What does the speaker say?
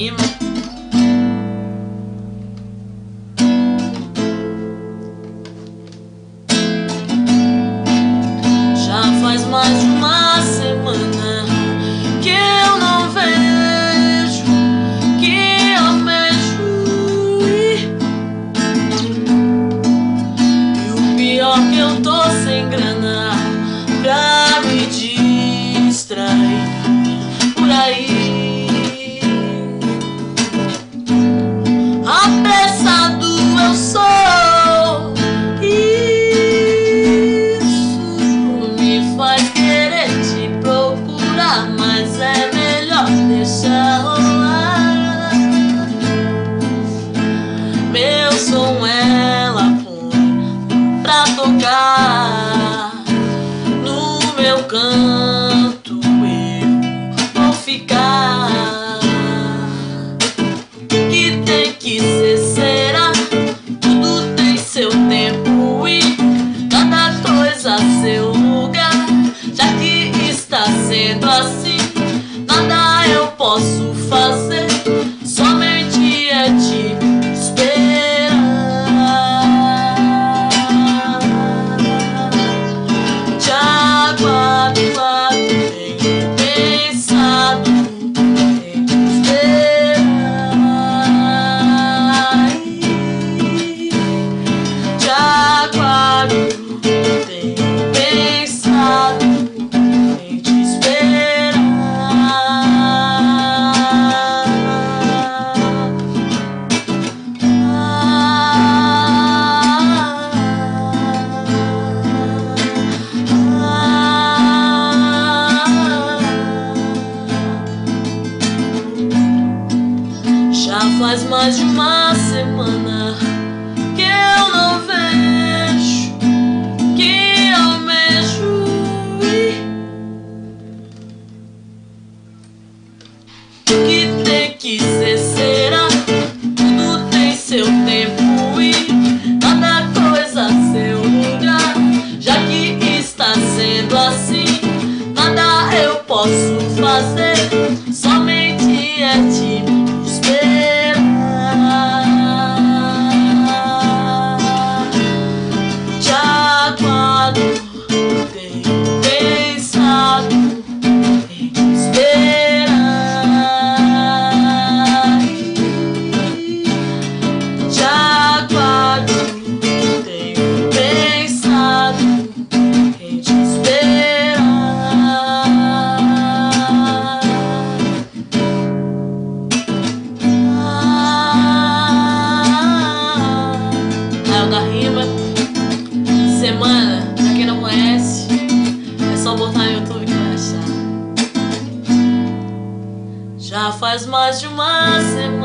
rima. Já faz mais de uma semana que eu não vejo, que almejo ir. E o pior que eu tô sem grana pra me distrair por aí. Apressado eu sou, isso me faz querer te procurar, mas é melhor deixar rolar. Meu som ela põe pra tocar, no meu canto eu vou ficar. Que tem que ser, será? Tudo tem seu tempo e cada coisa seu lugar. Já que está sendo assim, nada eu posso fazer, somente é te esperar. Te aguardo, tenho pensado em te esperar. Te aguardo, tenho pensado em te esperar. Já faz mais de uma semana que eu não vejo, que almejo ir. Que tem que ser, será? Tudo tem seu tempo e cada coisa seu lugar. Já que está sendo assim, nada eu posso fazer, somente é te esperar. Te aguardo, tenho pensado em te esperar. Te aguardo, tenho pensado em te esperar. Rael da Rima. Semana, pra quem não conhece, é só botar no YouTube que vai achar. Já faz mais de uma semana